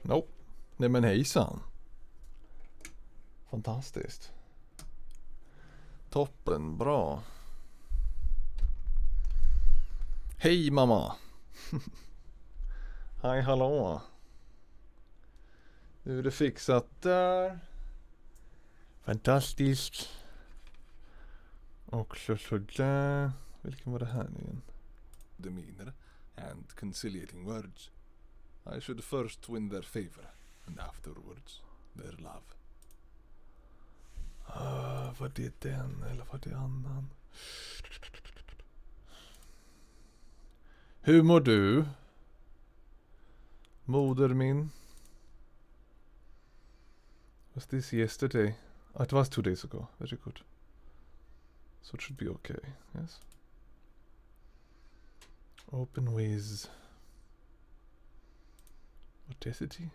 Nope. Nej men hejsan. Fantastiskt. Toppen, bra. Hej mamma. Hej hallå. Nu är det fixat där. Fantastiskt. Och så där. Vilken var det här nu igen? Demeanor and conciliating words. I should first win their favor and afterwards their love. Var det den eller var det annan? Hur mår du? Moder min. Was this yesterday? Oh, it was 2 days ago. Very good. So it should be okay. Yes. Open with audacity.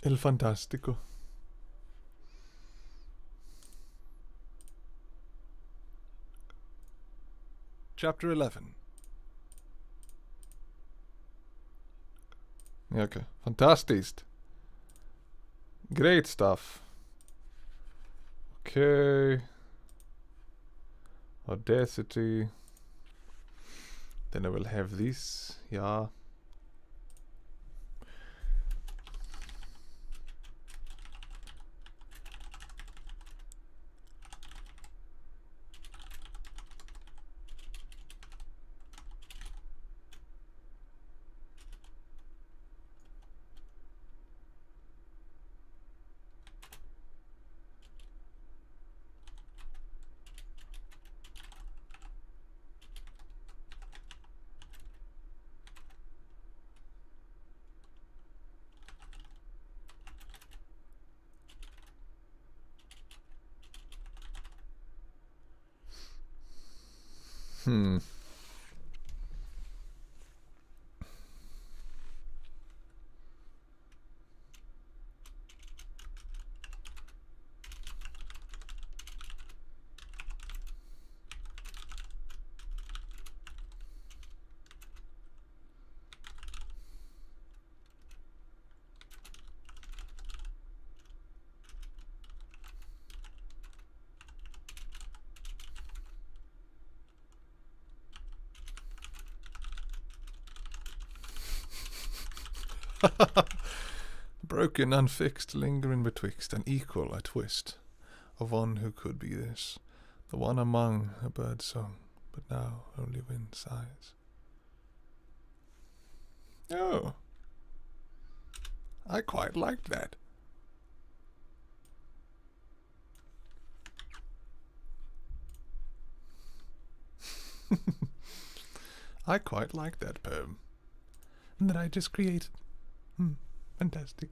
El fantastico. Chapter 11. Yeah, okay. Fantastiskt. Great stuff. Okay. Audacity. Then I will have this. Yeah. Broken, unfixed, lingering betwixt, an equal, a twist, of one who could be this, the one among a bird's song, but now only wind sighs. Oh, I quite liked that. I quite like that poem that I just created. Fantastic.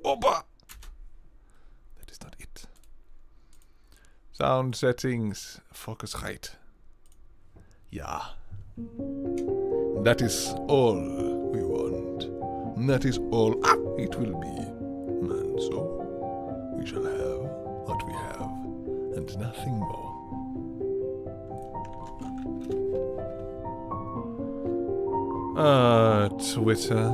Opa! That is not it. Sound settings, focus height. Yeah. That is all we want. That is all it will be. And so we shall have what we have, and nothing more. Twitter.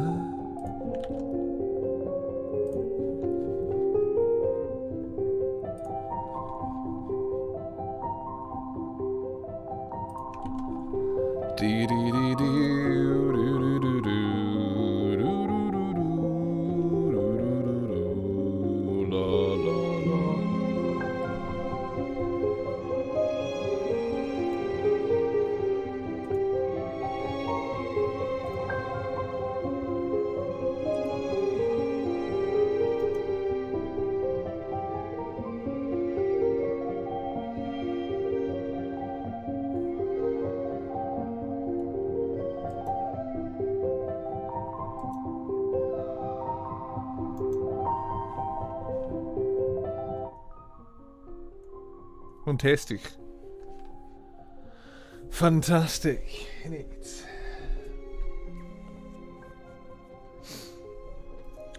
Fantastic. Fantastic. Neat.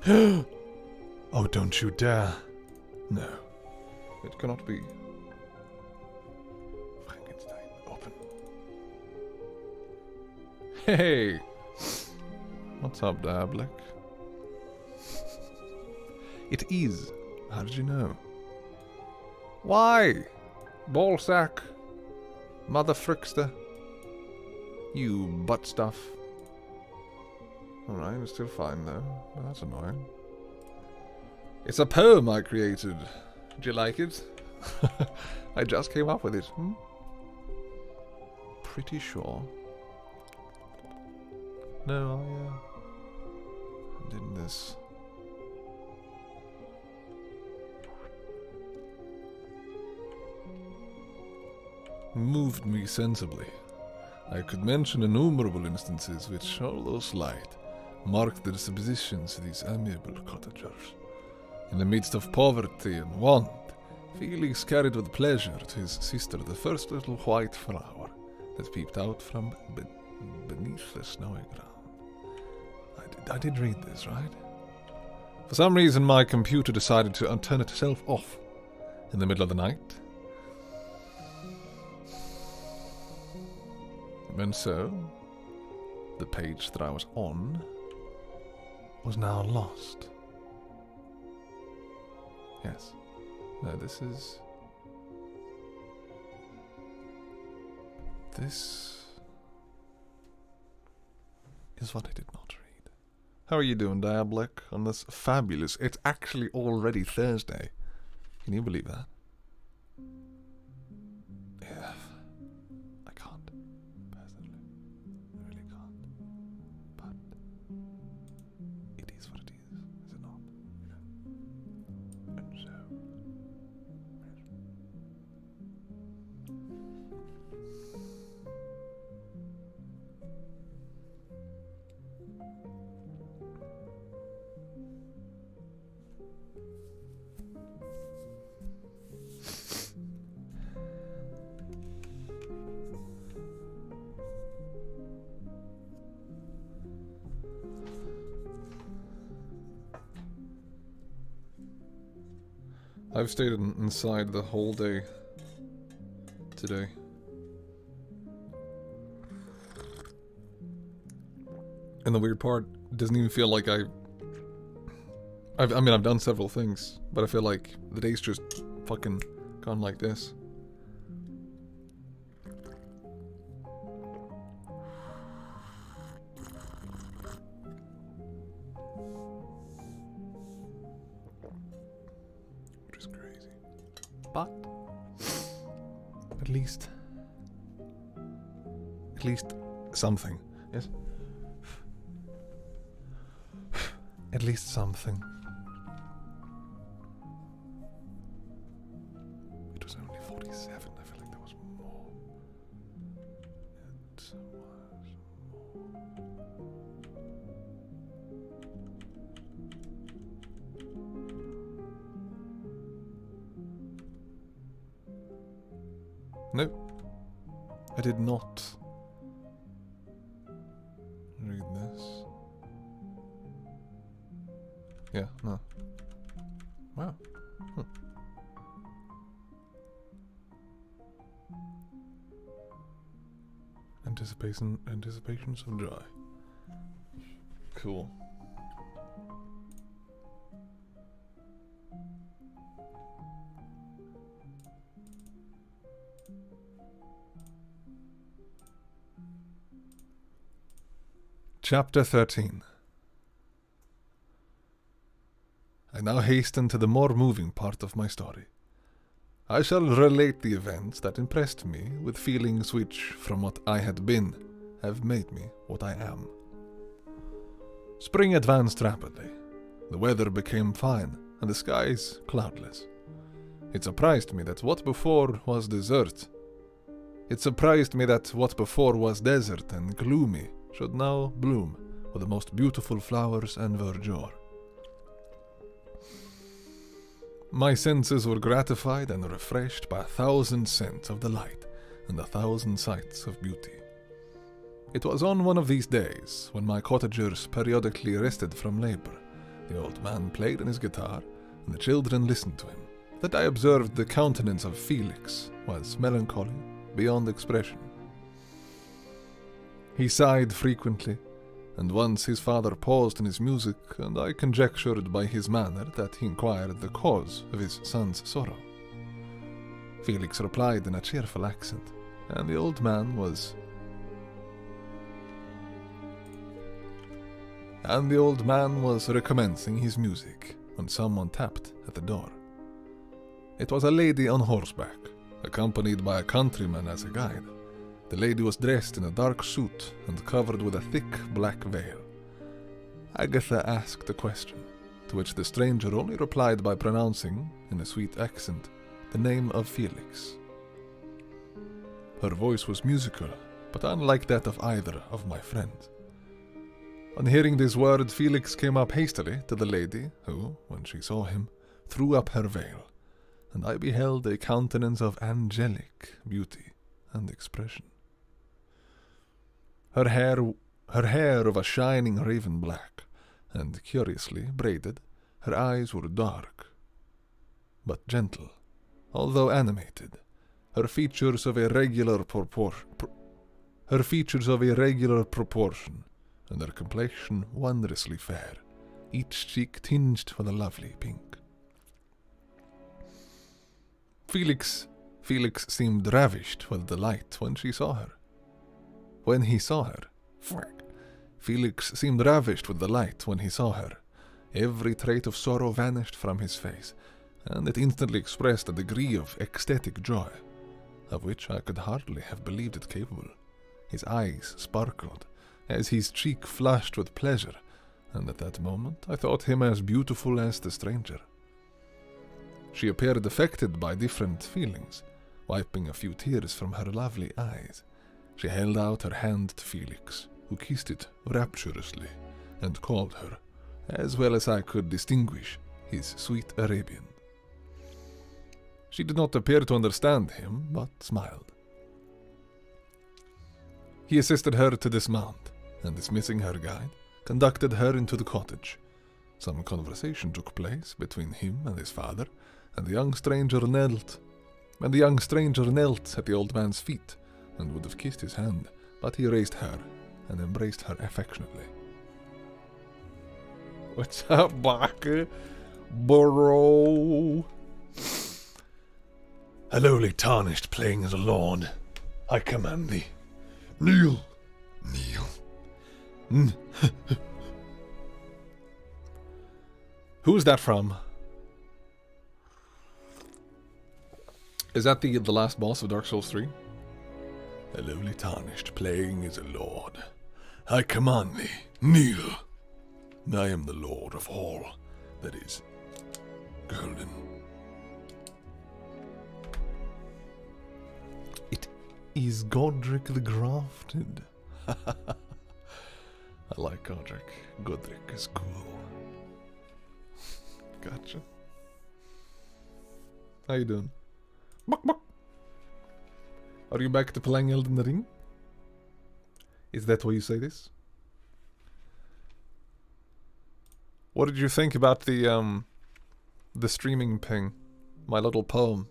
Oh, don't you dare. No. It cannot be. Frankenstein, open. Hey! What's up, Diabolic? It is. How did you know? Why? Ballsack. Mother frickster. You butt stuff. Alright, it's still fine though. But that's annoying. It's a poem I created. Did you like it? I just came up with it. Pretty sure. No, I did this. Moved me sensibly. I could mention innumerable instances which, although slight, marked the dispositions of these amiable cottagers. In the midst of poverty and want, Felix carried with pleasure to his sister the first little white flower that peeped out from beneath the snowy ground. I did read this, right? For some reason my computer decided to turn itself off in the middle of the night. And so, the page that I was on was now lost. Yes. No, this is what I did not read. How are you doing, Diabolic, on this fabulous... It's actually already Thursday. Can you believe that? Yeah. I can't. Personally. I really can't. But it is what it is it not? And so... I've stayed inside the whole day today. And the weird part, it doesn't even feel like I've done several things, but I feel like the day's just fucking gone like this. But at least something. Yes. At least something. It was only 47. I feel like there was more. It was more. No, I did not read this. Yeah, no. Wow. Anticipations of joy. Cool. Chapter 13. I now hasten to the more moving part of my story. I shall relate the events that impressed me with feelings which, from what I had been, have made me what I am. Spring advanced rapidly. The weather became fine, and the skies cloudless. It surprised me that what before was desert and gloomy should now bloom with the most beautiful flowers and verdure. My senses were gratified and refreshed by 1,000 scents of delight and 1,000 sights of beauty. It was on one of these days, when my cottagers periodically rested from labor, The old man played on his guitar, and the children listened to him. That I observed the countenance of Felix was melancholy beyond expression. He sighed frequently, and once his father paused in his music, and I conjectured by his manner that he inquired the cause of his son's sorrow. Felix replied in a cheerful accent, and the old man was recommencing his music when someone tapped at the door. It was a lady on horseback, accompanied by a countryman as a guide. The lady was dressed in a dark suit and covered with a thick black veil. Agatha asked a question, to which the stranger only replied by pronouncing, in a sweet accent, the name of Felix. Her voice was musical, but unlike that of either of my friends. On hearing these words, Felix came up hastily to the lady, who, when she saw him, threw up her veil, and I beheld a countenance of angelic beauty and expression. Her hair of a shining raven black, and curiously braided, her eyes were dark, but gentle, although animated. Her features of irregular proportion, and her complexion wondrously fair, each cheek tinged with a lovely pink. Felix seemed ravished with delight when he saw her. Felix seemed ravished with delight when he saw her. Every trait of sorrow vanished from his face, and it instantly expressed a degree of ecstatic joy, of which I could hardly have believed it capable. His eyes sparkled, as his cheek flushed with pleasure, and at that moment I thought him as beautiful as the stranger. She appeared affected by different feelings, wiping a few tears from her lovely eyes. She held out her hand to Felix, who kissed it rapturously, and called her, as well as I could distinguish, his sweet Arabian. She did not appear to understand him, but smiled. He assisted her to dismount, and dismissing her guide, conducted her into the cottage. Some conversation took place between him and his father, and the young stranger knelt at the old man's feet, and would have kissed his hand, but he raised her and embraced her affectionately. "What's up, Barker? Bro?" "A lowly tarnished playing as a lord. I command thee. Kneel. Who's that from? Is that the last boss of Dark Souls 3? A lowly tarnished playing as a lord. I command thee, kneel. I am the lord of all that is golden. It is Godric the Grafted. I like Godric. Godric is cool. Gotcha. How you doing? Buck, buck. Are you back to playing Elden Ring? Is that why you say this? What did you think about the streaming ping? My little poem.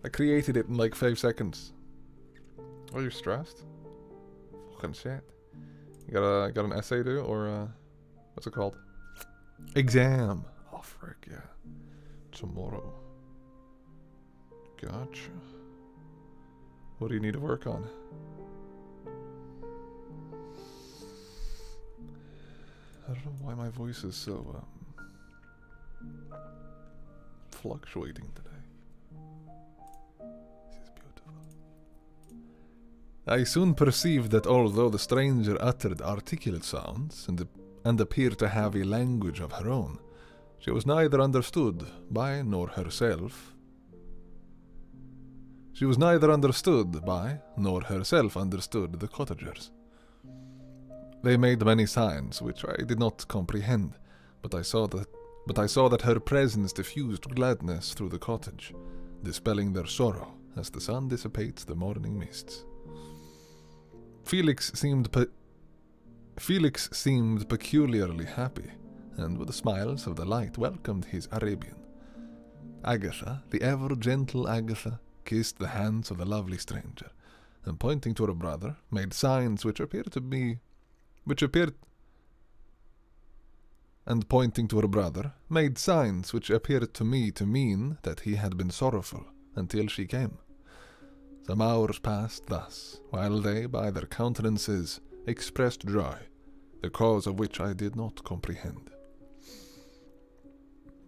I created it in like 5 seconds. Are you stressed? Fucking shit. You got an essay due, or what's it called? Exam. Oh frick, yeah. Tomorrow. Gotcha. What do you need to work on? I don't know why my voice is so fluctuating today. This is beautiful. I soon perceived that although the stranger uttered articulate sounds and appeared to have a language of her own, she was neither understood by nor herself. She was neither understood by nor herself understood the cottagers. They made many signs which I did not comprehend, but I saw that her presence diffused gladness through the cottage, dispelling their sorrow as the sun dissipates the morning mists. Felix seemed Felix seemed peculiarly happy, and with smiles of delight welcomed his Arabian. Agatha, the ever-gentle Agatha, kissed the hands of the lovely stranger, and pointing to her brother, made signs which appeared to me to mean that he had been sorrowful until she came. Some hours passed thus, while they, by their countenances, expressed joy, the cause of which I did not comprehend.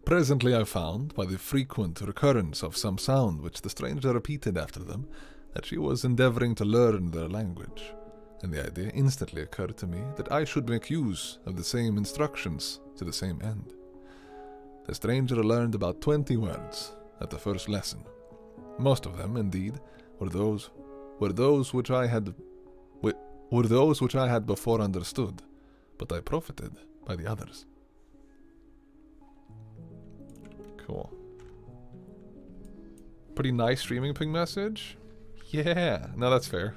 Presently I found, by the frequent recurrence of some sound which the stranger repeated after them, that she was endeavouring to learn their language, and the idea instantly occurred to me that I should make use of the same instructions to the same end. The stranger learned about 20 words at the first lesson. Most of them, indeed, were those which I had before understood, but I profited by the others. Cool. Pretty nice streaming ping message. Yeah, no, that's fair.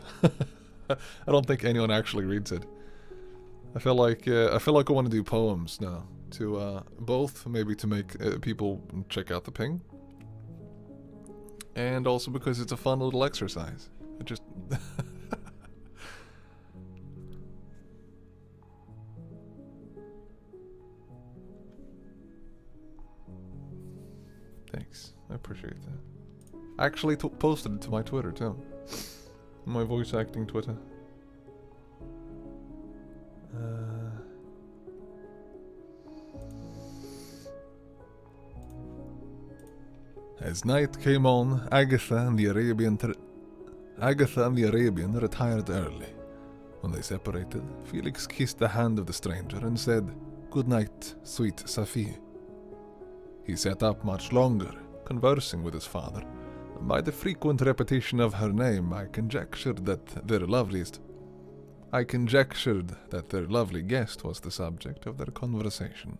I don't think anyone actually reads it. I feel like I want to do poems now to both maybe to make people check out the ping, and also because it's a fun little exercise. It just Thanks, I appreciate that. I actually posted it to my Twitter too. My voice acting Twitter. As night came on, Agatha and the Arabian retired early. When they separated, Felix kissed the hand of the stranger and said, "Good night, sweet Safi." He sat up much longer, conversing with his father, and by the frequent repetition of her name I conjectured that their lovely guest was the subject of their conversation.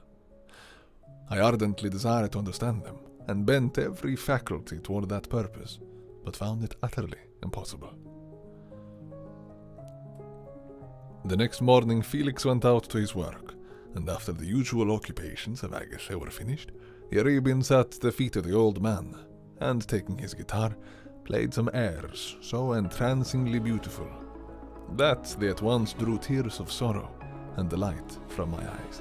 I ardently desired to understand them, and bent every faculty toward that purpose, but found it utterly impossible. The next morning Felix went out to his work, and after the usual occupations of Agatha were finished, the Arabian sat at the feet of the old man, and taking his guitar, played some airs so entrancingly beautiful that they at once drew tears of sorrow and delight from my eyes.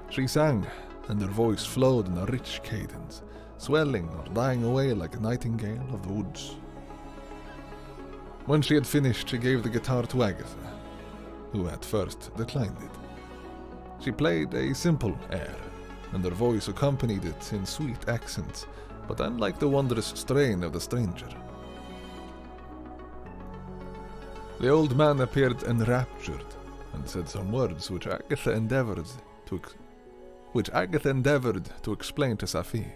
She sang, and her voice flowed in a rich cadence, swelling or dying away like a nightingale of the woods. When she had finished, she gave the guitar to Agatha, who at first declined it. She played a simple air, and her voice accompanied it in sweet accents, but unlike the wondrous strain of the stranger. The old man appeared enraptured, and said some words which Agatha endeavoured to explain to Safi,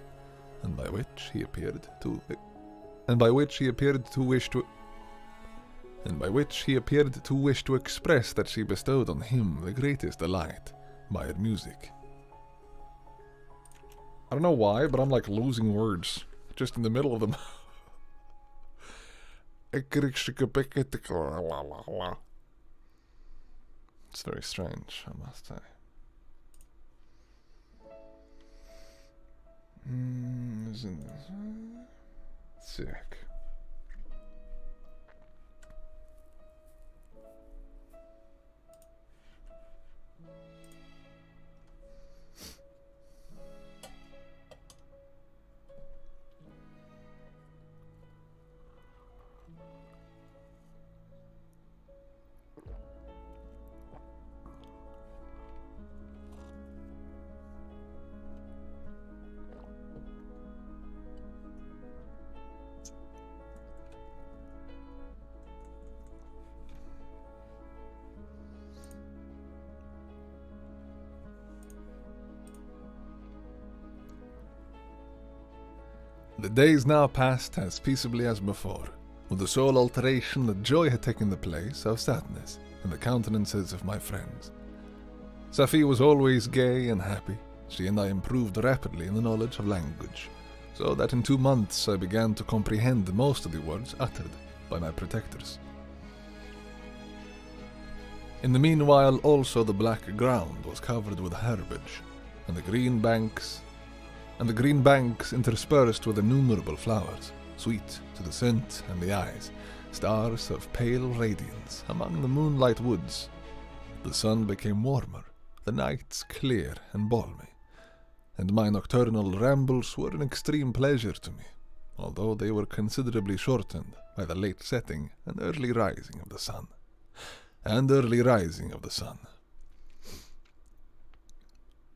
and by which he appeared to wish to express that she bestowed on him the greatest delight by her music. I don't know why, but I'm like losing words just in the middle of them. It's very strange, I must say. Sick. The days now passed as peaceably as before, with the sole alteration that joy had taken the place of sadness in the countenances of my friends. Safi was always gay and happy. She and I improved rapidly in the knowledge of language, so that in 2 months I began to comprehend most of the words uttered by my protectors. In the meanwhile, also the black ground was covered with herbage, and the green banks interspersed with innumerable flowers, sweet to the scent and the eyes, stars of pale radiance among the moonlight woods. The sun became warmer, the nights clear and balmy, and my nocturnal rambles were an extreme pleasure to me, although they were considerably shortened by the late setting and early rising of the sun.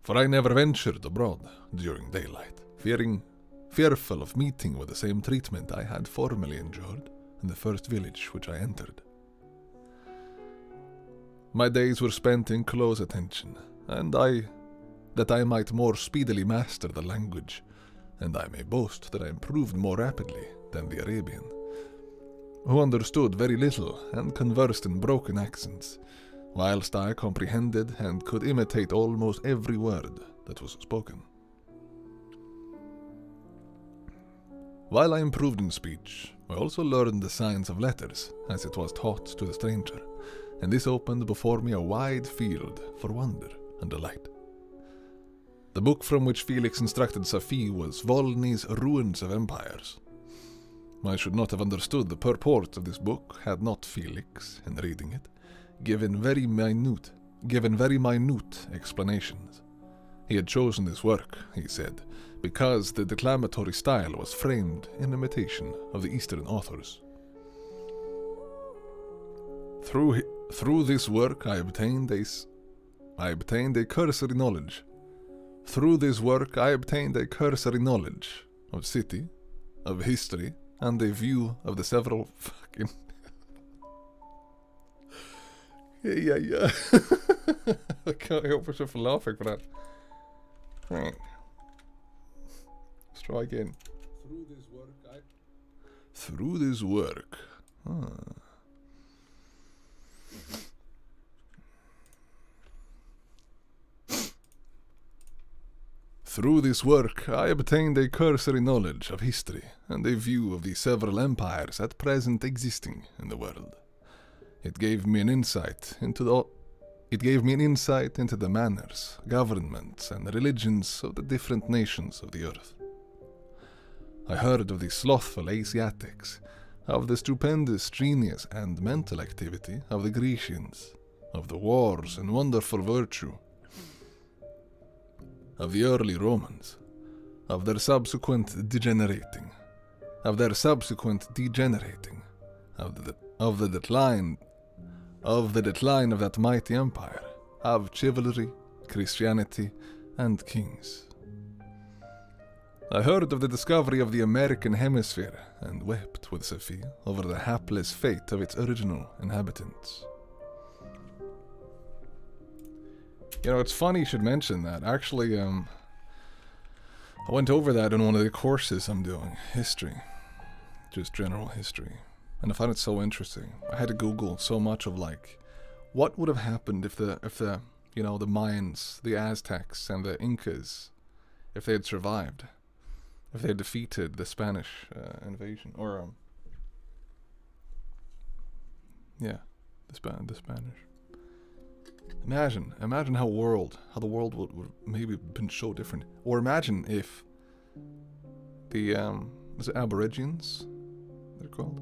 For I never ventured abroad during daylight, fearful of meeting with the same treatment I had formerly endured in the first village which I entered. My days were spent in close attention, that I might more speedily master the language, and I may boast that I improved more rapidly than the Arabian, who understood very little and conversed in broken accents, whilst I comprehended and could imitate almost every word that was spoken. While I improved in speech, I also learned the science of letters, as it was taught to the stranger, and this opened before me a wide field for wonder and delight. The book from which Felix instructed Safi was Volney's Ruins of Empires. I should not have understood the purport of this book had not Felix, in reading it, given very minute explanations. He had chosen this work, he said, because the declamatory style was framed in imitation of the Eastern authors. Through this work I obtained a cursory knowledge. Through this work I obtained a cursory knowledge of city, of history, and a view of the several fucking... yeah. I can't help myself from laughing for that. Right. Let's try again. Through this work. Through this work, I obtained a cursory knowledge of history and a view of the several empires at present existing in the world. It gave me an insight into the manners, governments, and religions of the different nations of the earth. I heard of the slothful Asiatics, of the stupendous genius and mental activity of the Grecians, of the wars and wonderful virtue of the early Romans, of their subsequent degenerating, of the decline of that mighty empire, of chivalry, Christianity, and kings. I heard of the discovery of the American hemisphere and wept with Safi over the hapless fate of its original inhabitants. You know, it's funny you should mention that. Actually, I went over that in one of the courses I'm doing, history, just general history, and I found it so interesting. I had to Google so much of like, what would have happened if the Mayans, the Aztecs, and the Incas, if they had survived, if they had defeated the Spanish invasion, or the Spanish. Imagine how the world would maybe have been so different. Or imagine if the was it Aborigines they're called?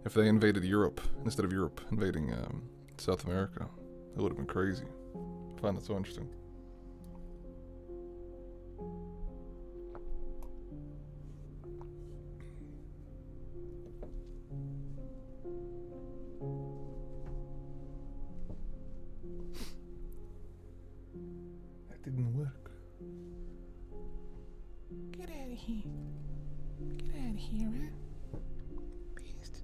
If they invaded Europe instead of Europe invading South America. It would have been crazy. I find that so interesting. Didn't work. Get out of here. Get out of here, huh? Beast.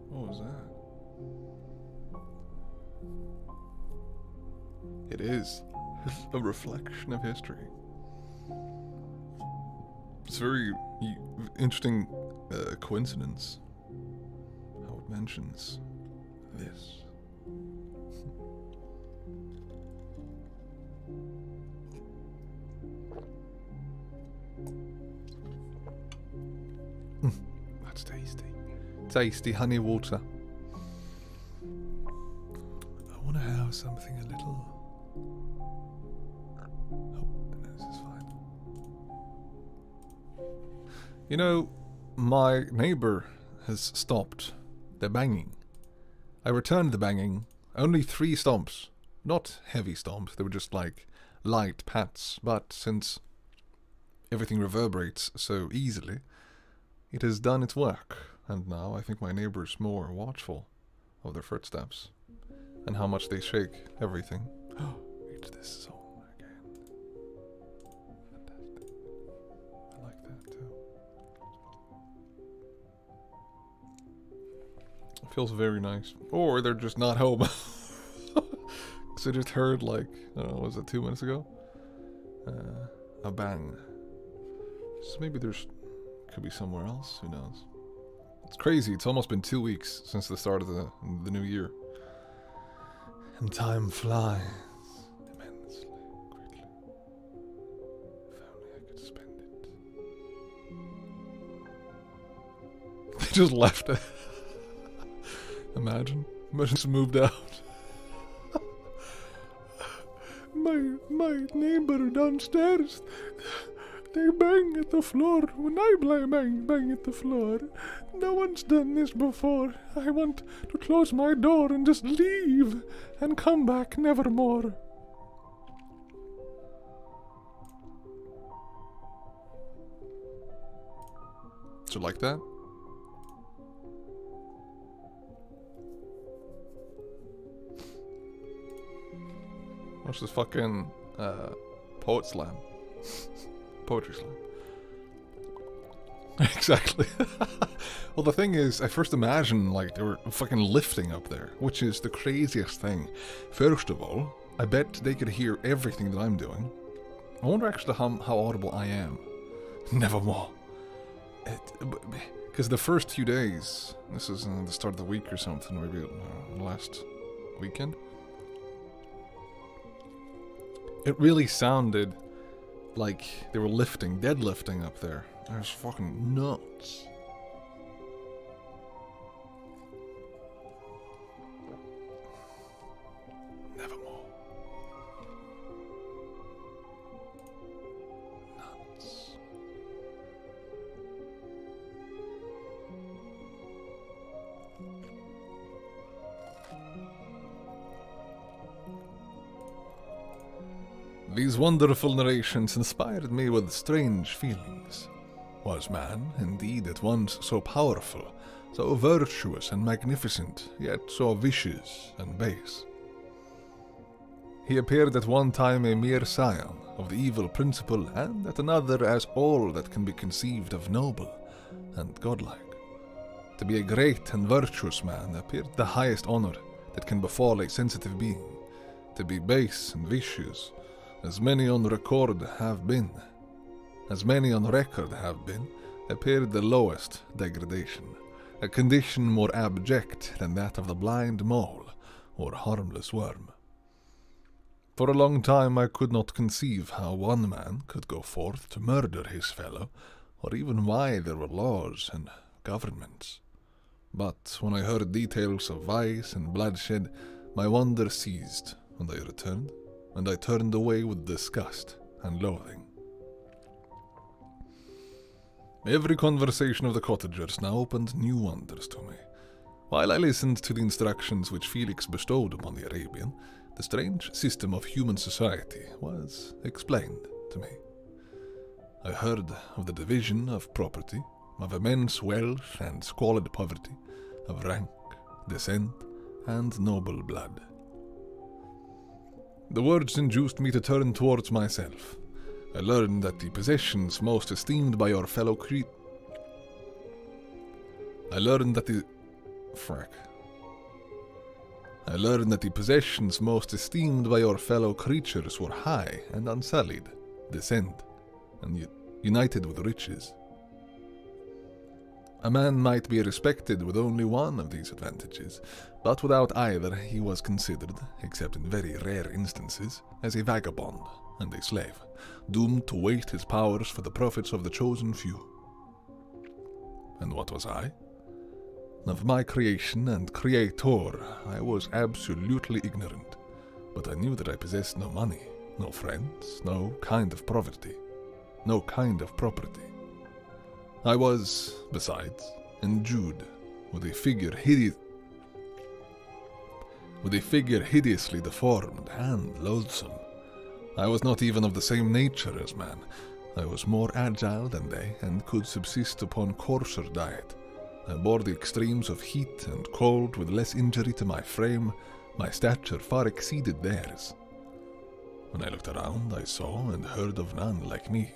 What was that? It is a reflection of history. It's a very interesting coincidence how it mentions this. it's tasty. Tasty honey water. I want to have something a little... Oh, this is fine. You know, my neighbor has stopped the banging. I returned the banging. Only 3 stomps. Not heavy stomps, they were just like light pats. But since everything reverberates so easily, it has done its work. And now I think my neighbor's more watchful of their footsteps and how much they shake everything. Reach this song again. Fantastic. I like that too. It feels very nice. Or they're just not home. Because I just heard, like, I don't know, was it 2 minutes ago? A bang. So maybe could be somewhere else, who knows. It's crazy, it's almost been 2 weeks since the start of the new year. And time flies immensely quickly. If only I could spend it. They just left it. Imagine just moved out. my neighbor downstairs, they bang at the floor when I bang at the floor. No one's done this before. I want to close my door and just leave and come back nevermore. So like that? What's this fucking poet slam? Poetry slam. Exactly. Well, the thing is, I first imagined like they were fucking lifting up there, which is the craziest thing. First of all, I bet they could hear everything that I'm doing. I wonder actually how audible I am. Nevermore. Because the first few days, this is the start of the week or something, maybe last weekend, it really sounded like they were deadlifting up there. It was fucking nuts. Nevermore. Nuts. These wonderful narrations inspired me with strange feelings. Was man, indeed, at once so powerful, so virtuous and magnificent, yet so vicious and base? He appeared at one time a mere scion of the evil principle, and at another as all that can be conceived of noble and godlike. To be a great and virtuous man appeared the highest honor that can befall a sensitive being. To be base and vicious, as many on record have been, appeared the lowest degradation, a condition more abject than that of the blind mole or harmless worm. For a long time I could not conceive how one man could go forth to murder his fellow, or even why there were laws and governments. But when I heard details of vice and bloodshed, my wonder ceased, and I returned, and I turned away with disgust and loathing. Every conversation of the cottagers now opened new wonders to me. While I listened to the instructions which Felix bestowed upon the Arabian, the strange system of human society was explained to me. I heard of the division of property, of immense wealth and squalid poverty, of rank, descent, and noble blood. The words induced me to turn towards myself. I learned that the possessions most esteemed by your fellow creatures were high and unsullied, descent, and united with riches. A man might be respected with only one of these advantages, but without either he was considered, except in very rare instances, as a vagabond and a slave, doomed to waste his powers for the profits of the chosen few. And what was I? Of my creation and creator, I was absolutely ignorant, but I knew that I possessed no money, no friends, no kind of poverty, no kind of property. I was, besides, endued with a figure hideously deformed and loathsome. I was not even of the same nature as man. I was more agile than they, and could subsist upon coarser diet. I bore the extremes of heat and cold with less injury to my frame. My stature far exceeded theirs. When I looked around, I saw and heard of none like me.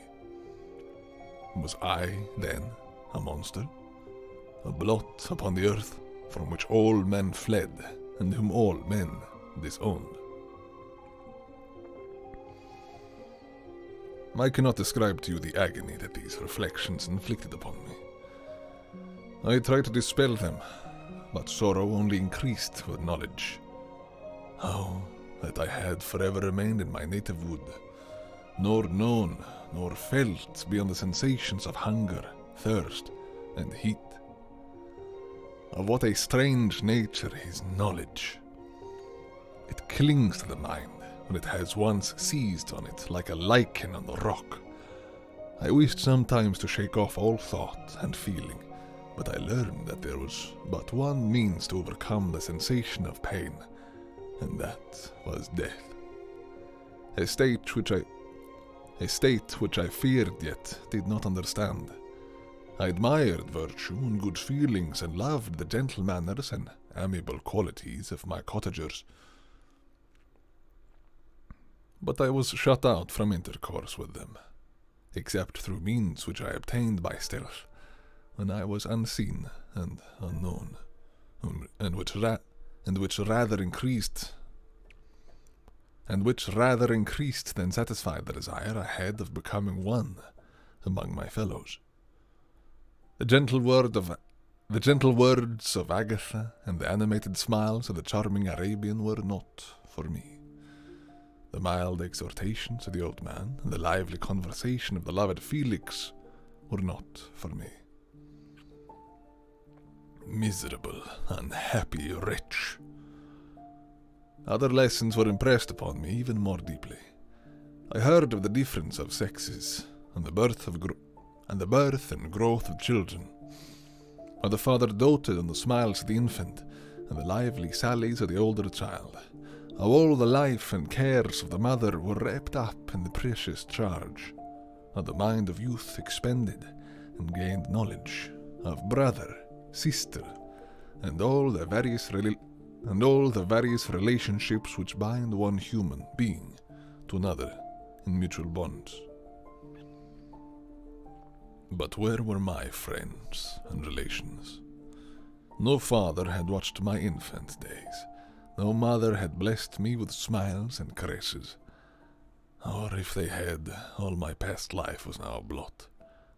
Was I, then, a monster? A blot upon the earth, from which all men fled, and whom all men disowned? I cannot describe to you the agony that these reflections inflicted upon me. I tried to dispel them, but sorrow only increased with knowledge. Oh, that I had forever remained in my native wood, nor known, nor felt beyond the sensations of hunger, thirst, and heat. Of what a strange nature is knowledge. It clings to the mind when it has once seized on it like a lichen on the rock. I wished sometimes to shake off all thought and feeling, but I learned that there was but one means to overcome the sensation of pain, and that was death. A state which I feared yet did not understand. I admired virtue and good feelings, and loved the gentle manners and amiable qualities of my cottagers. But I was shut out from intercourse with them, except through means which I obtained by stealth, when I was unseen and unknown, and which rather increased than satisfied the desire I had of becoming one among my fellows. The gentle words of Agatha and the animated smiles of the charming Arabian were not for me. The mild exhortations of the old man and the lively conversation of the loved Felix were not for me. Miserable, unhappy wretch! Other lessons were impressed upon me even more deeply. I heard of the difference of sexes, and the birth and growth of children, how the father doted on the smiles of the infant, and the lively sallies of the older child, how all the life and cares of the mother were wrapped up in the precious charge, how the mind of youth expanded and gained knowledge of brother, sister, and all the various relationships which bind one human being to another in mutual bonds. But where were my friends and relations? No father had watched my infant days. No mother had blessed me with smiles and caresses. Or if they had, all my past life was now a blot,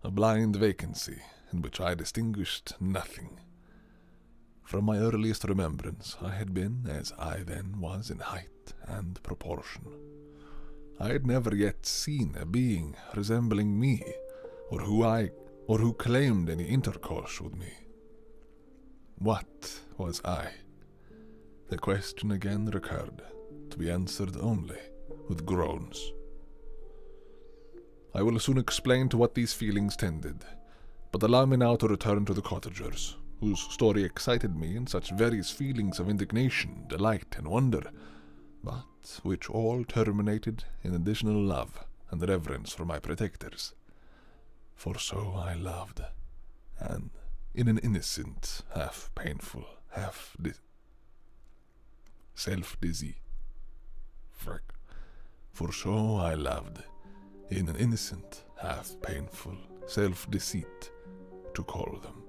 a blind vacancy in which I distinguished nothing. From my earliest remembrance, I had been as I then was in height and proportion. I had never yet seen a being resembling me, or who claimed any intercourse with me. What was I? The question again recurred, to be answered only with groans. I will soon explain to what these feelings tended, but allow me now to return to the cottagers, whose story excited me in such various feelings of indignation, delight, and wonder, but which all terminated in additional love and reverence for my protectors. For so I loved, and in an innocent, half painful, half self-deceit. For so I loved, in an innocent, half painful, self-deceit, to call them.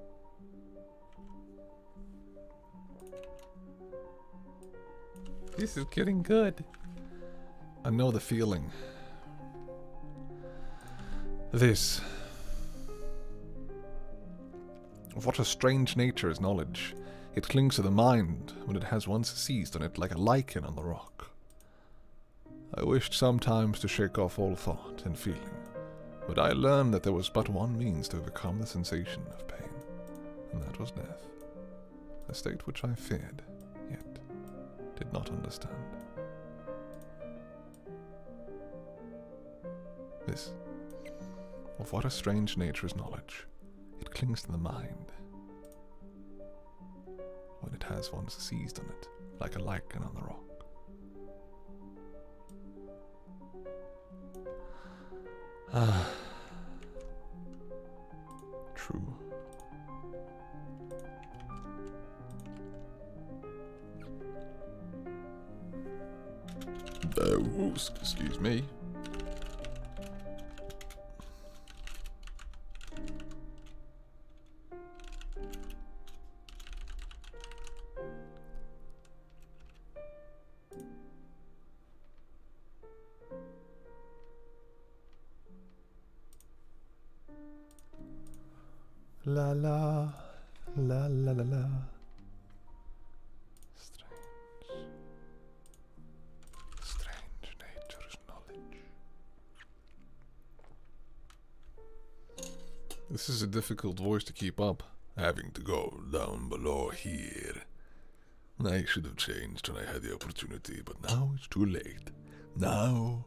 This is getting good. I know the feeling. This. Of what a strange nature is knowledge. It clings to the mind when it has once seized on it like a lichen on the rock. I wished sometimes to shake off all thought and feeling, but I learned that there was but one means to overcome the sensation of pain. and that was death. A state which I feared, yet did not understand. This, of what a strange nature is knowledge, it clings to the mind when it has once seized on it, like a lichen on the rock. Ah, true. Excuse me. La la, la la la la. Strange nature's knowledge. This is a difficult voice to keep up, having to go down below here. I should have changed when I had the opportunity, but now it's too late. Now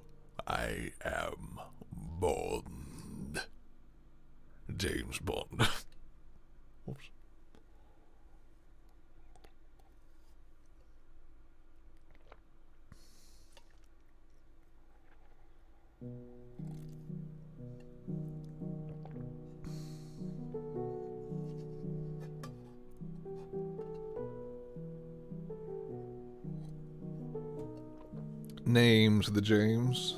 I am Bond. James Bond. Oops. Names, the James.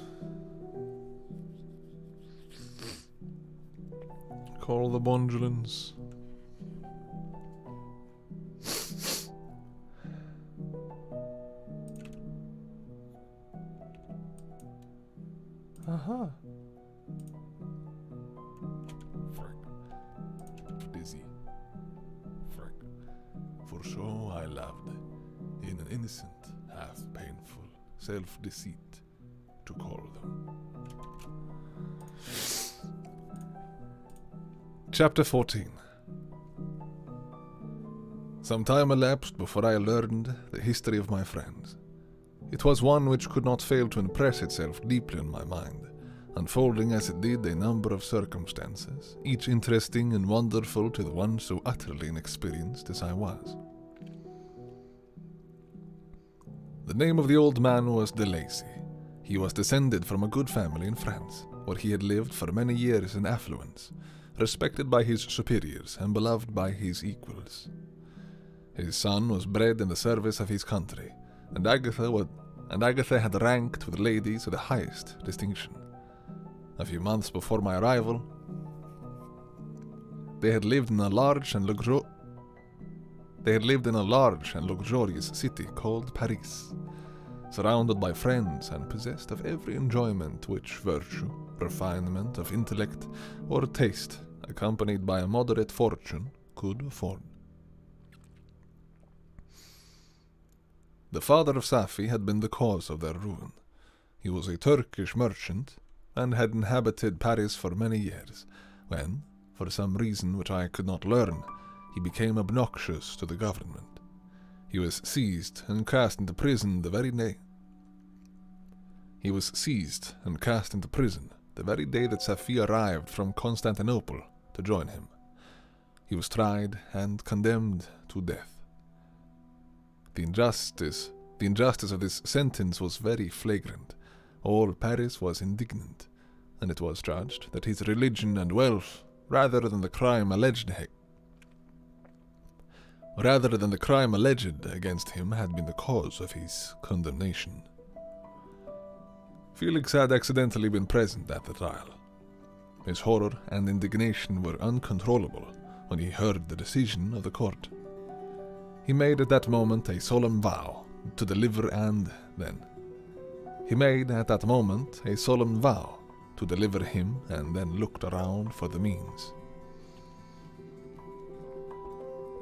Call the Bondulans. Aha. Frick. Dizzy. Frick. For so I loved, in an innocent, half painful self-deceit, to call them. Chapter 14. Some time elapsed before I learned the history of my friends. It was one which could not fail to impress itself deeply on my mind, unfolding as it did a number of circumstances, each interesting and wonderful to the one so utterly inexperienced as I was. The name of the old man was de Lacy. He was descended from a good family in France, where he had lived for many years in affluence, respected by his superiors and beloved by his equals. His son was bred in the service of his country, and Agatha had ranked with ladies of the highest distinction. A few months before my arrival, they had lived in a large and luxurious city called Paris, surrounded by friends and possessed of every enjoyment which virtue, refinement of intellect, or taste, accompanied by a moderate fortune, could afford. The father of Safi had been the cause of their ruin. He was a Turkish merchant, and had inhabited Paris for many years, when, for some reason which I could not learn, he became obnoxious to the government. He was seized and cast into prison the very day that Safi arrived from Constantinople to join him. He was tried and condemned to death. The injustice of this sentence was very flagrant. All Paris was indignant, and it was judged that his religion and wealth, rather than the crime alleged against him, had been the cause of his condemnation. Felix had accidentally been present at the trial. His horror and indignation were uncontrollable when he heard the decision of the court. He made at that moment a solemn vow to deliver him and then looked around for the means.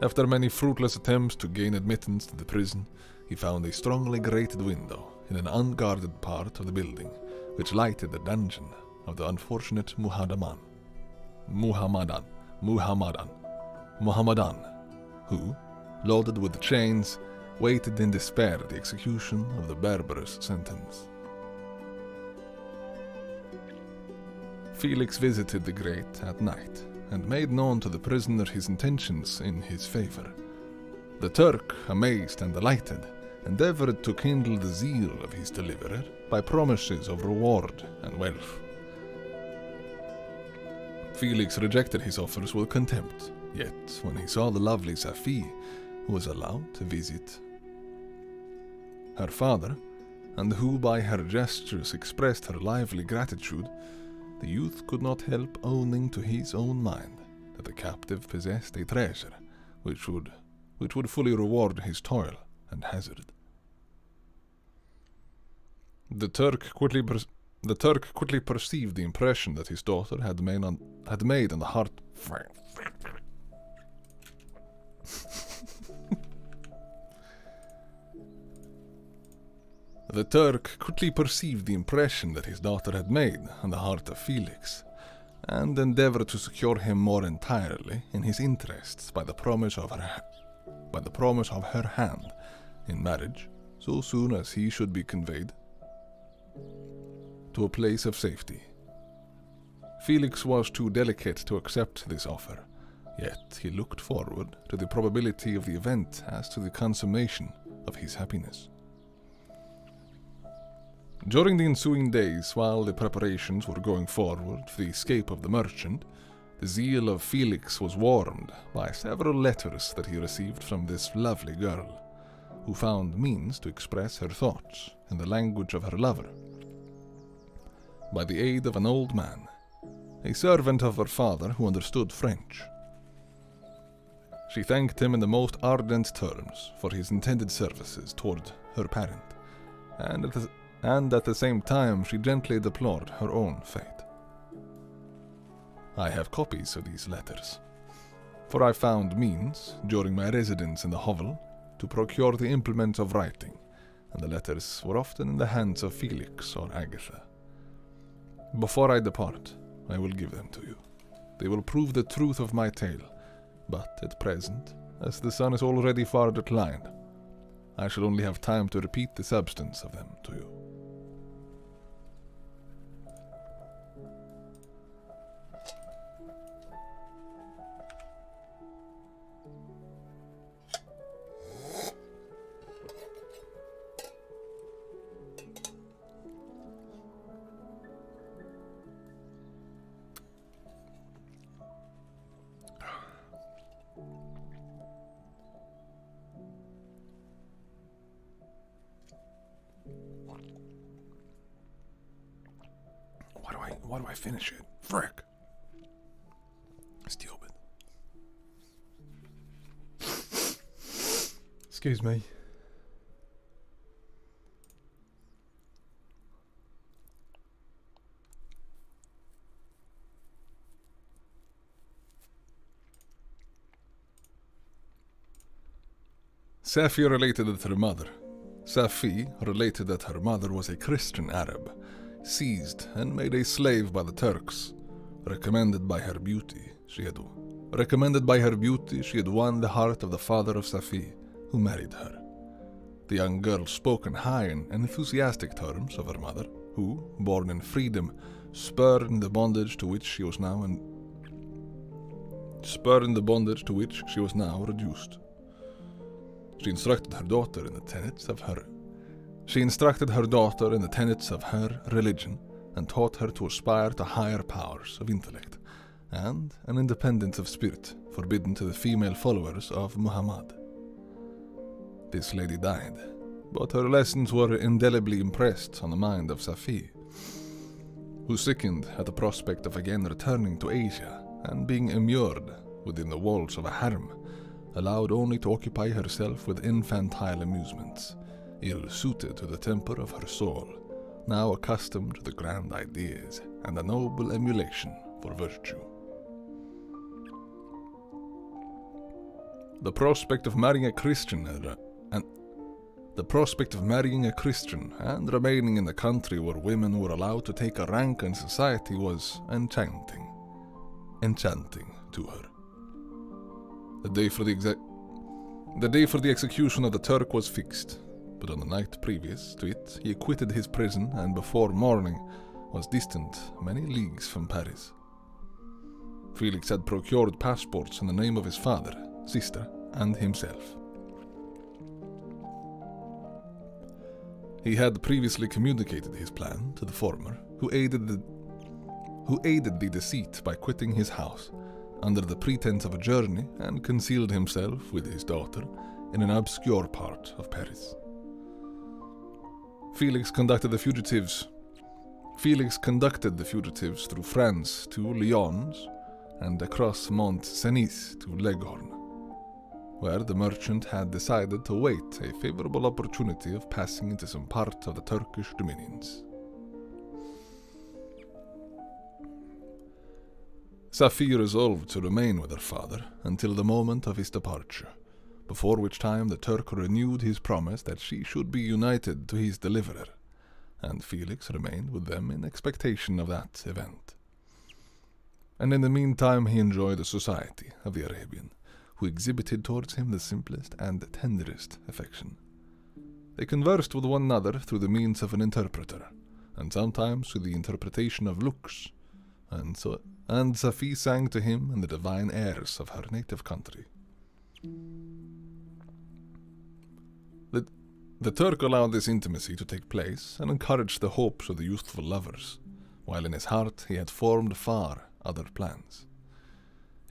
After many fruitless attempts to gain admittance to the prison, he found a strongly grated window in an unguarded part of the building, which lighted the dungeon of the unfortunate Muhammadan. Mohammedan, who, loaded with chains, waited in despair the execution of the barbarous sentence. Felix visited the Great at night and made known to the prisoner his intentions in his favor. The Turk, amazed and delighted, endeavored to kindle the zeal of his deliverer by promises of reward and wealth. Felix rejected his offers with contempt, yet when he saw the lovely Safi, who was allowed to visit her father, and who by her gestures expressed her lively gratitude, the youth could not help owning to his own mind that the captive possessed a treasure which would fully reward his toil and hazard. The Turk quickly perceived the impression that his daughter had made on the heart. The Turk quickly perceived the impression that his daughter had made on the heart of Felix, and endeavored to secure him more entirely in his interests by the promise of her hand in marriage so soon as he should be conveyed to a place of safety. Felix was too delicate to accept this offer, yet he looked forward to the probability of the event as to the consummation of his happiness. During the ensuing days, while the preparations were going forward for the escape of the merchant, the zeal of Felix was warmed by several letters that he received from this lovely girl, who found means to express her thoughts in the language of her lover. By the aid of an old man, a servant of her father who understood French, she thanked him in the most ardent terms for his intended services toward her parent, and at the same time she gently deplored her own fate. I have copies of these letters, for I found means, during my residence in the hovel, to procure the implements of writing, and the letters were often in the hands of Felix or Agatha. Before I depart, I will give them to you. They will prove the truth of my tale, but at present, as the sun is already far declined, I shall only have time to repeat the substance of them to you. Why do I finish it? Frick. Stupid. Excuse me. Safi related that her mother. Safi related that her mother was a Christian Arab, seized and made a slave by the Turks. Recommended by her beauty, she had won the heart of the father of Safi, who married her. The young girl spoke in high and enthusiastic terms of her mother, who, born in freedom, spurned in the bondage to which she was now reduced. She instructed her daughter in the tenets of her religion, and taught her to aspire to higher powers of intellect, and an independence of spirit forbidden to the female followers of Muhammad. This lady died, but her lessons were indelibly impressed on the mind of Safi, who sickened at the prospect of again returning to Asia and being immured within the walls of a harem, allowed only to occupy herself with infantile amusements, ill-suited to the temper of her soul, now accustomed to the grand ideas and the noble emulation for virtue. The prospect of marrying a Christian and remaining in the country where women were allowed to take a rank in society was enchanting to her. The day for the execution of the Turk was fixed, but on the night previous to it he quitted his prison and before morning was distant many leagues from Paris. Felix had procured passports in the name of his father, sister, and himself. He had previously communicated his plan to the former, who aided the deceit by quitting his house under the pretense of a journey and concealed himself with his daughter in an obscure part of Paris. Felix conducted the fugitives through France to Lyons and across Mont Cenis to Leghorn, where the merchant had decided to wait a favorable opportunity of passing into some part of the Turkish dominions. Safi resolved to remain with her father until the moment of his departure, before which time the Turk renewed his promise that she should be united to his deliverer, and Felix remained with them in expectation of that event. And in the meantime he enjoyed the society of the Arabian, who exhibited towards him the simplest and tenderest affection. They conversed with one another through the means of an interpreter, and sometimes through the interpretation of looks, and Safi sang to him in the divine airs of her native country. The Turk allowed this intimacy to take place and encouraged the hopes of the youthful lovers, while in his heart he had formed far other plans.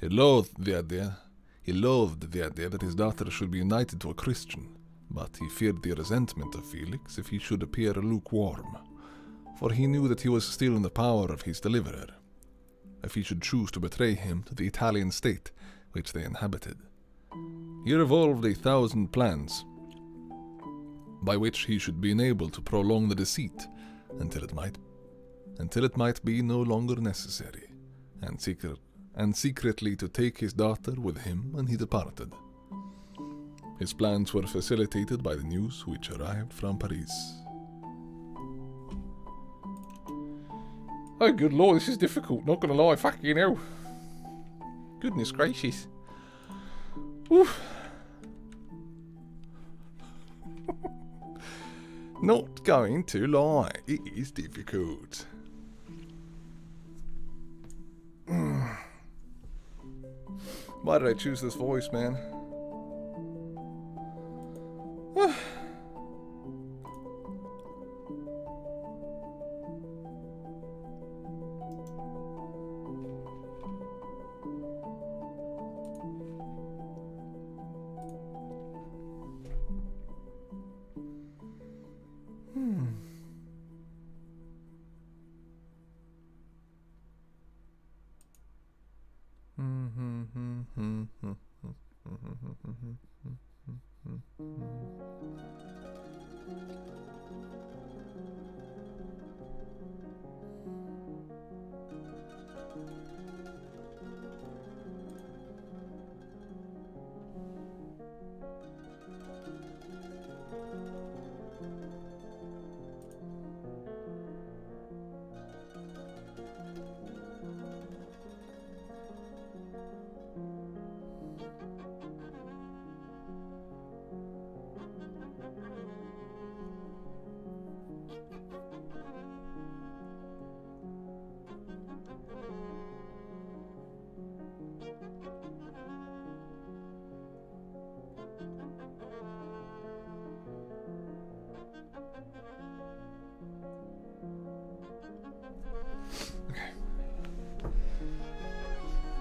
He loathed the idea that his daughter should be united to a Christian, but he feared the resentment of Felix if he should appear lukewarm, for he knew that he was still in the power of his deliverer, if he should choose to betray him to the Italian state which they inhabited. He revolved 1,000 plans, by which he should be enabled to prolong the deceit until it might be no longer necessary, and secretly to take his daughter with him when he departed. His plans were facilitated by the news which arrived from Paris. Oh, good lord, this is difficult, not gonna lie, fucking hell. Goodness gracious. Oof. Not going to lie, it is difficult. Why did I choose this voice, man?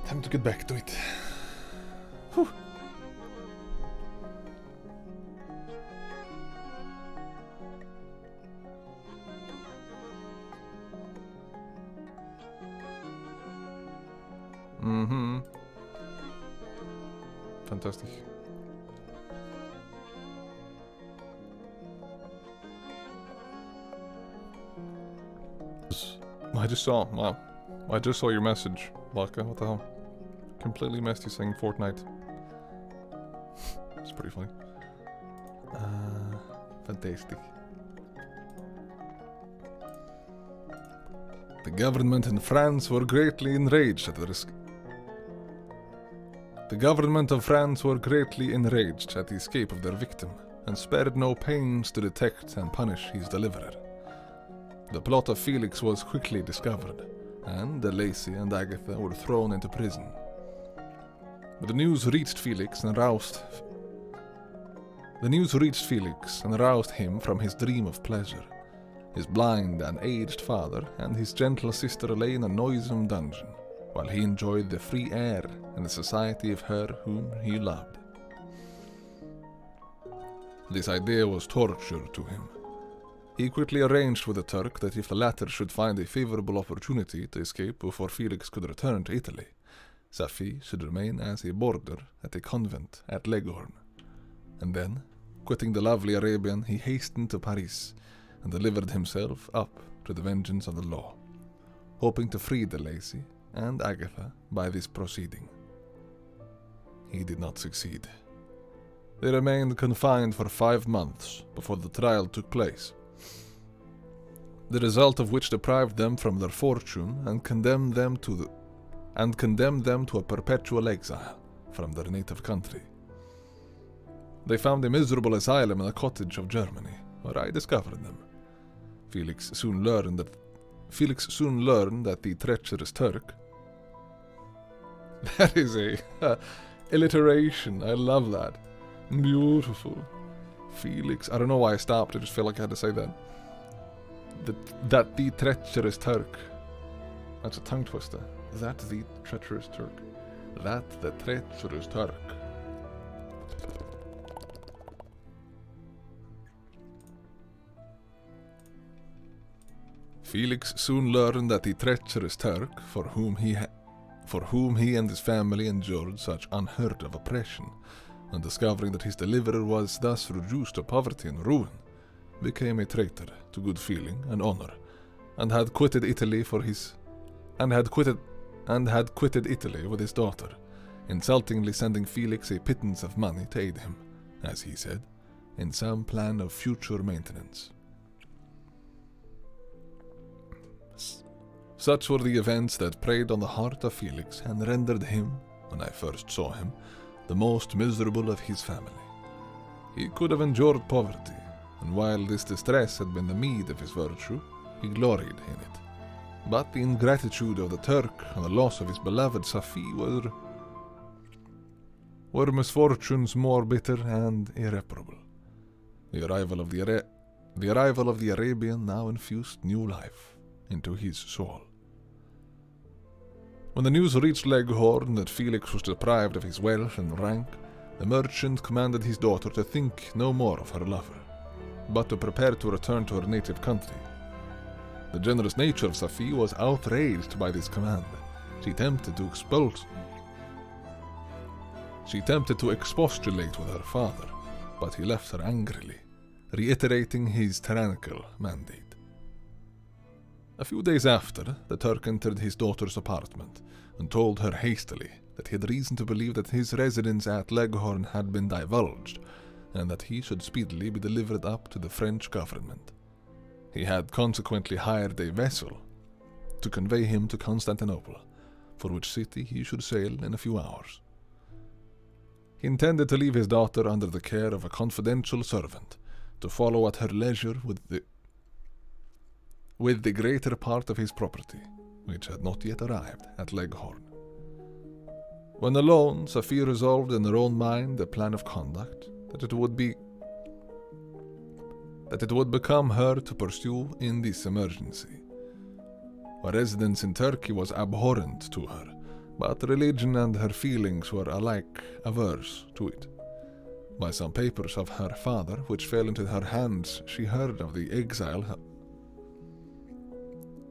Time to get back to it. Whew. Fantastic. I just saw your message, Laka. What the hell? Completely missed you saying Fortnite. It's pretty funny. Fantastic. The government in France were greatly enraged at the The government of France were greatly enraged at the escape of their victim, and spared no pains to detect and punish his deliverer. The plot of Felix was quickly discovered, and de Lacy and Agatha were thrown into prison. But the news reached Felix and roused him from his dream of pleasure. His blind and aged father and his gentle sister lay in a noisome dungeon, while he enjoyed the free air and the society of her whom he loved. This idea was torture to him. He quickly arranged with the Turk that if the latter should find a favorable opportunity to escape before Felix could return to Italy, Safie should remain as a boarder at a convent at Leghorn. And then, quitting the lovely Arabian, he hastened to Paris and delivered himself up to the vengeance of the law, hoping to free de Lacy and Agatha by this proceeding. He did not succeed. They remained confined for 5 months before the trial took place, the result of which deprived them from their fortune and condemned them to a perpetual exile from their native country. They found a miserable asylum in a cottage of Germany, where I discovered them. Felix soon learned that the treacherous Turk... That is a alliteration. I love that. Beautiful. Felix. I don't know why I stopped. I just feel like I had to say that. That the treacherous Turk. That's a tongue twister. That the treacherous Turk. That the treacherous Turk. Felix soon learned that the treacherous Turk, for whom he and his family endured such unheard of oppression, and discovering that his deliverer was thus reduced to poverty and ruin, became a traitor to good feeling and honor, and had quitted Italy with his daughter, insultingly sending Felix a pittance of money to aid him, as he said, in some plan of future maintenance. Such were the events that preyed on the heart of Felix and rendered him, when I first saw him, the most miserable of his family. He could have endured poverty, and while this distress had been the meed of his virtue, he gloried in it. But the ingratitude of the Turk and the loss of his beloved Safie were misfortunes more bitter and irreparable. The arrival of the Arabian now infused new life into his soul. When the news reached Leghorn that Felix was deprived of his wealth and rank, the merchant commanded his daughter to think no more of her lover, but to prepare to return to her native country. The generous nature of Safie was outraged by this command. She attempted to expostulate with her father, but he left her angrily, reiterating his tyrannical mandate. A few days after, the Turk entered his daughter's apartment and told her hastily that he had reason to believe that his residence at Leghorn had been divulged, and that he should speedily be delivered up to the French government. He had consequently hired a vessel to convey him to Constantinople, for which city he should sail in a few hours. He intended to leave his daughter under the care of a confidential servant, to follow at her leisure with the greater part of his property, which had not yet arrived at Leghorn. When alone, Safie resolved in her own mind a plan of conduct that it would become her to pursue in this emergency. Her residence in Turkey was abhorrent to her, but religion and her feelings were alike averse to it. By some papers of her father, which fell into her hands, she heard of the exile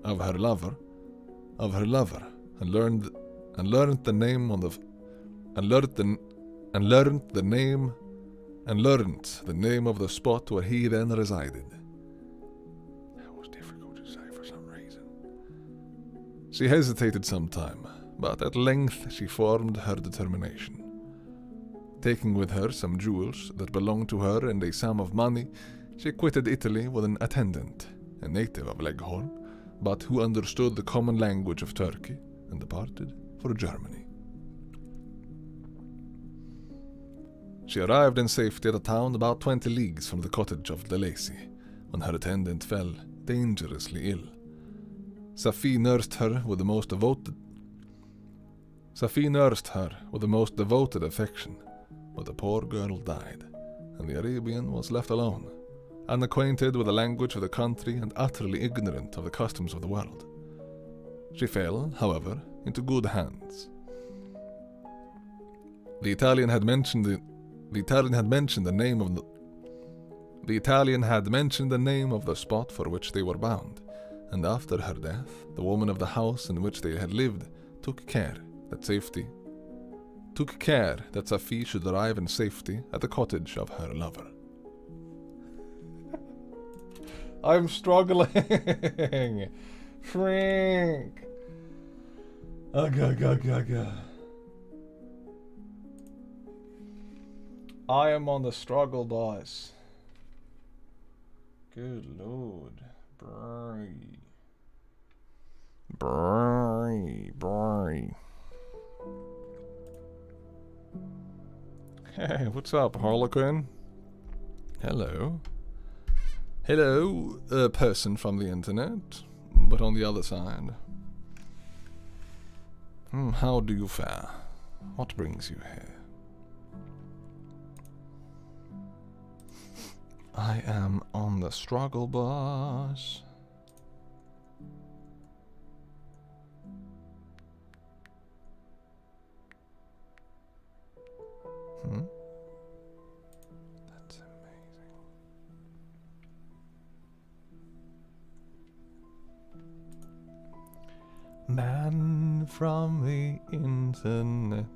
of her lover, and learned the name of the spot where he then resided. That was difficult to say for some reason. She hesitated some time, but at length she formed her determination. Taking with her some jewels that belonged to her and a sum of money, she quitted Italy with an attendant, a native of Leghorn, but who understood the common language of Turkey, and departed for Germany. She arrived in safety at a town about 20 leagues from the cottage of De Lacy, when her attendant fell dangerously ill. Safi nursed her with the most devoted affection, but the poor girl died, and the Arabian was left alone, unacquainted with the language of the country and utterly ignorant of the customs of the world. She fell, however, into good hands. The Italian had mentioned the name of the spot for which they were bound, and after her death, the woman of the house in which they had lived took care that Safi should arrive in safety at the cottage of her lover. I'm struggling. Frank. I am on the struggle bus. Good lord. Brie. Hey, what's up, Harlequin? Hello, a person from the internet, but on the other side. How do you fare? What brings you here? I am on the struggle bus. That's amazing. Man from the internet.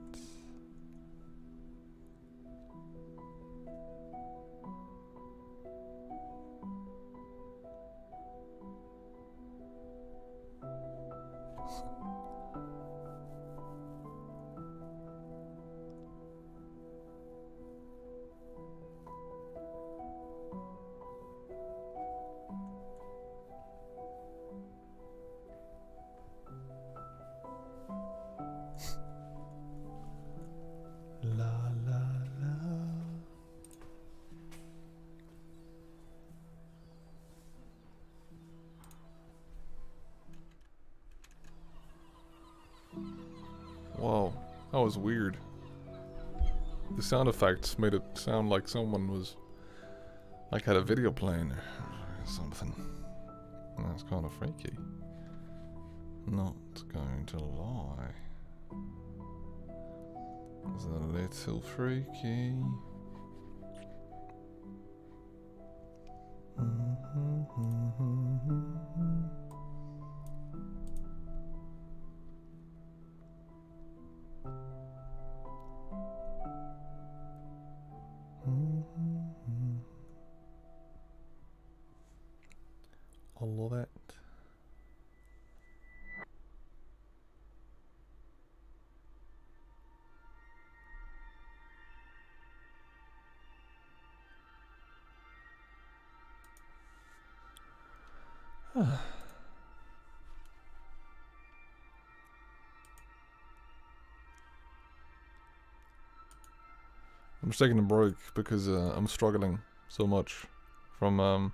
La la la. Whoa, that was weird. The sound effects made it sound like someone was, like, had a video playing or something. That's kind of freaky. Not going to lie. Is that a little freaky? I love it. I'm just taking a break because I'm struggling so much from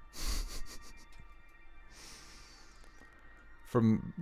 from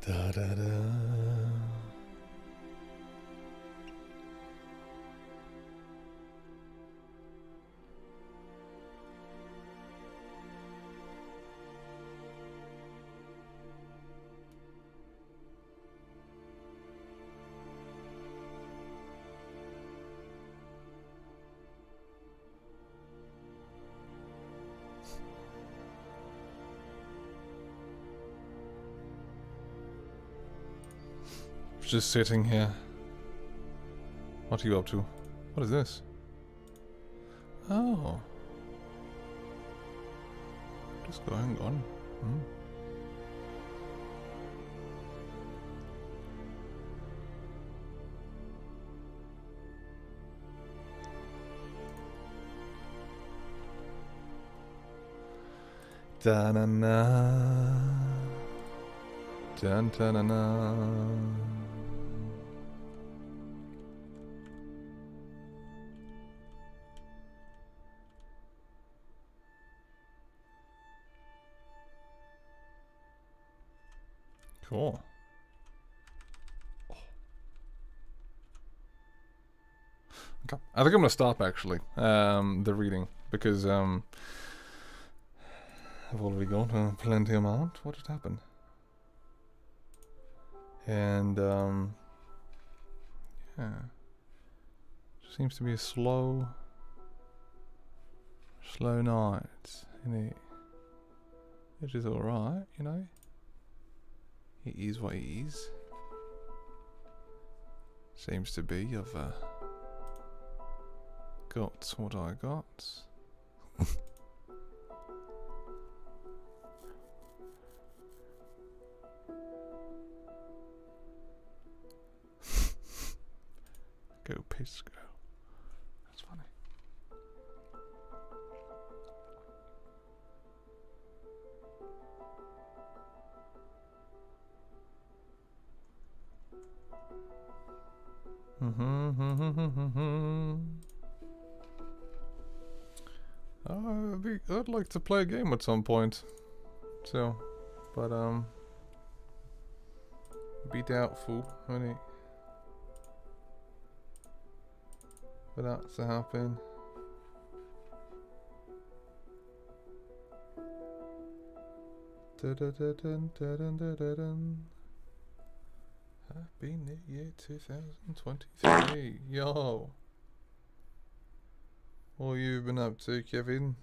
Da da da. Just sitting here. What are you up to? What is this? Oh. Just going on. Hmm. Da-na-na. Dun-ta-na-na. Cool. Oh. Okay. I think I'm gonna stop actually. The reading because I've already gone a plenty amount. What just happened? And yeah, seems to be a slow night, which is all right, you know. It is what it is. Seems to be. I've got what I got. Go piss, girl. That's funny. I'd like to play a game at some point. So, but be doubtful, really. For that to happen. Dun-dun-dun-dun-dun-dun-dun. Happy New Year 2023. Yo. What have you been up to, Kevin?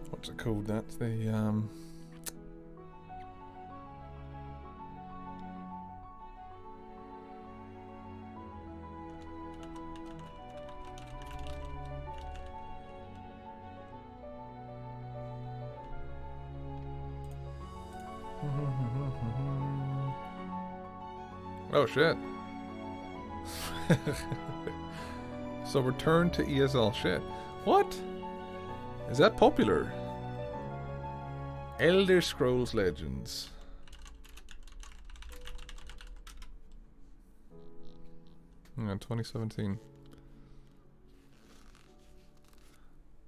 What's it called? That's the oh shit. So return to ESL shit. What? Is that popular? Elder Scrolls Legends. Yeah, 2017.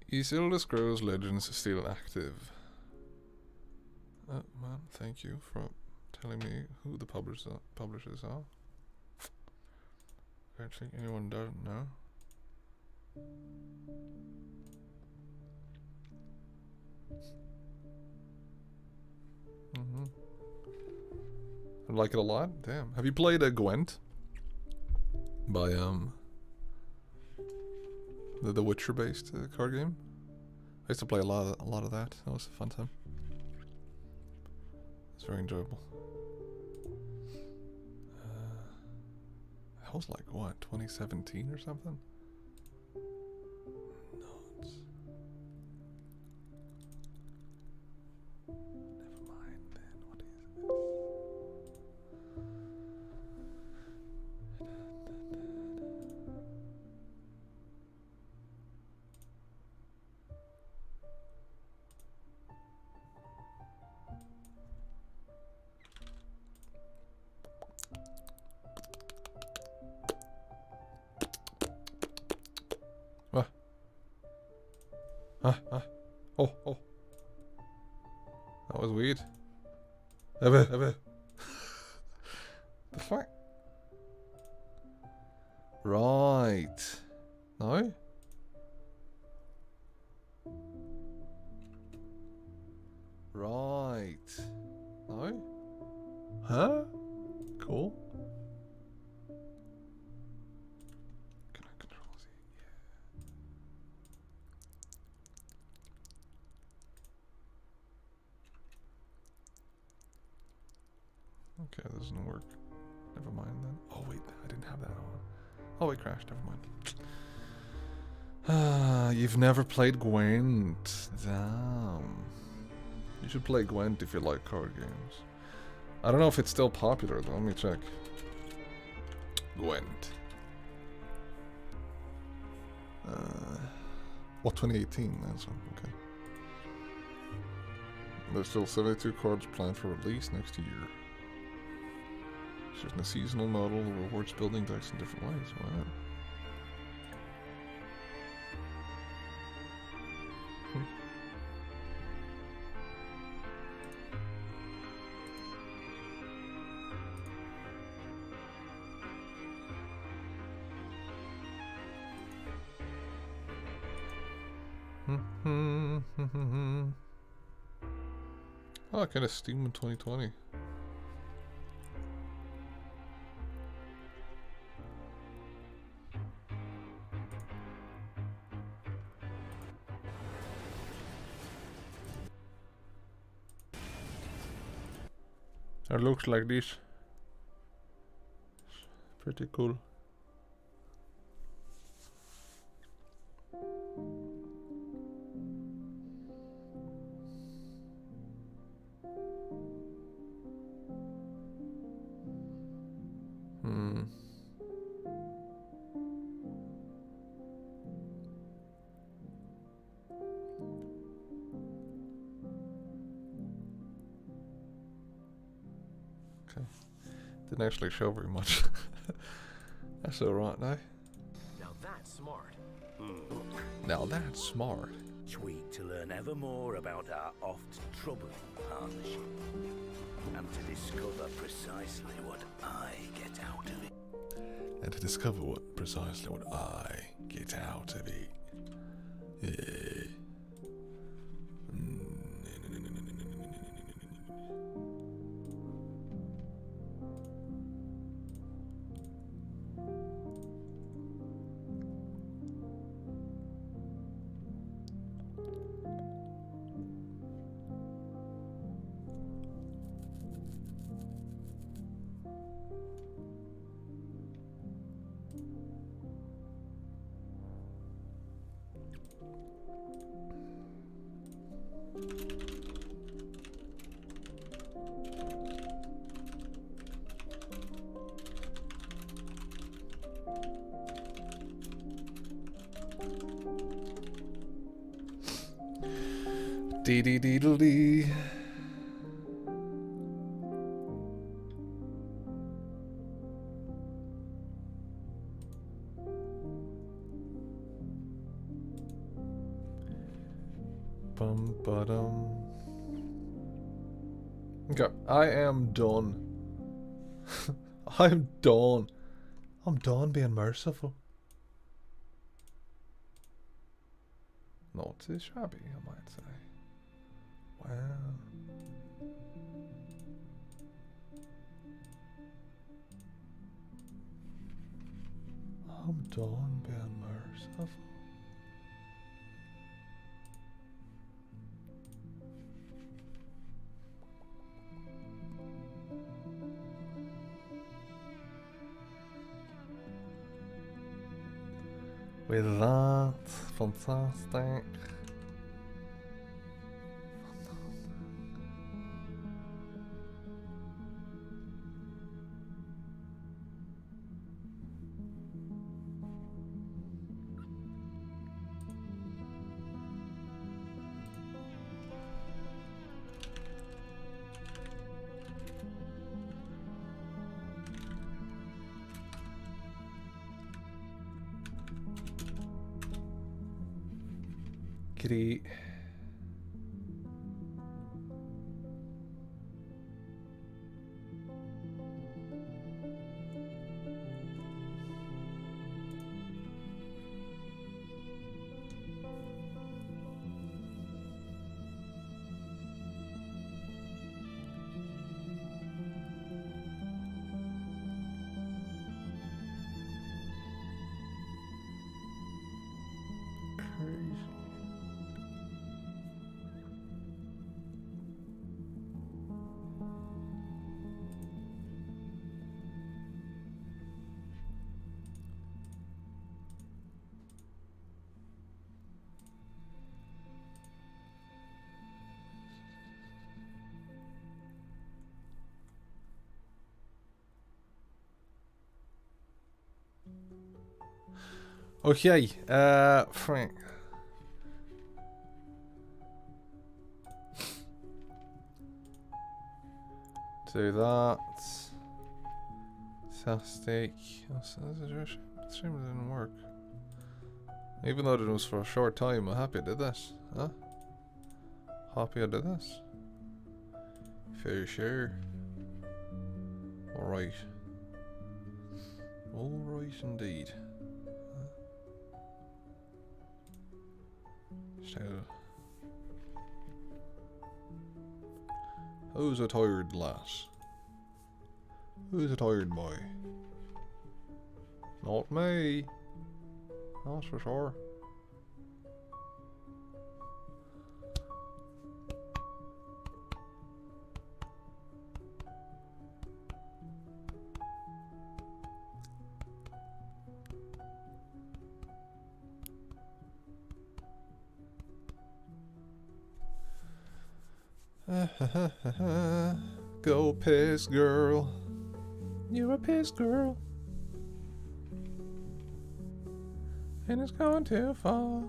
Is Elder Scrolls Legends still active? Oh man, thank you for telling me who the publishers are. I don't think anyone doesn't know. I like it a lot. Damn. Have you played Gwent? by the Witcher based card game. I used to play a lot of that. That was a fun time. It's very enjoyable. That was like what, 2017 or something? Nuts. Never mind then. What is it? Oh. That was weird. The fuck? Right. No? Right. No? Huh? Cool. Can I control Z? Yeah. Okay, that doesn't work. Never mind then. Oh wait, I didn't have that on. Oh, it crashed. Never mind. Ah, you've never played Gwent. Damn. You should play Gwent if you like card games. I don't know if it's still popular though. Let me check. Gwent. What, 2018? That's one. Okay. There's still 72 cards planned for release next year. There's a seasonal model, the rewards building decks in different ways. Wow. Oh, kind of Steam in 2020. It looks like this. Pretty cool. Okay. Didn't actually show very much. That's alright now. Now that's smart. Now that's smart. Tweak to learn ever more about our oft-troubling partnership. And to discover precisely what I get out of it. And to discover precisely what I get out of it. Yeah. Dee dee dee dee dee. Bum ba-dum. Okay, I am done. I'm done. I'm done being merciful. Not too shabby, I might say. Wow. I'm done being merciful. With that, fantastic. Great. Crazy. Okay, Frank. Do that. Fantastic. It's a shame it didn't work. Even though it was for a short time, I'm happy I did this. Huh? Happy I did this. For sure. Alright. Alright indeed. So, who's a tired lass? Who's a tired boy? Not me. That's for sure. Go piss girl. You're a piss girl. And it's gone too far.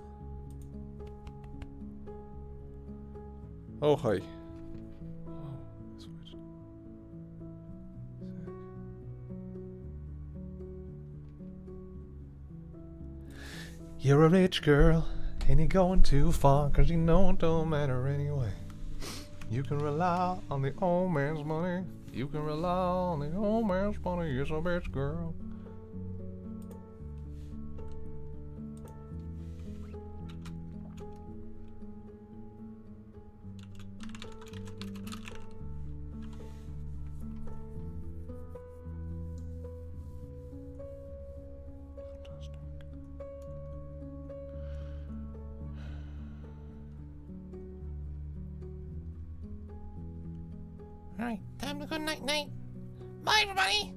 Oh, hi. Oh, switch. You're a rich girl, and you're going too far, 'cause you know it don't matter anyway. You can rely on the old man's money. You can rely on the old man's money. You're a bitch girl. Alright, time to go night night. Bye everybody!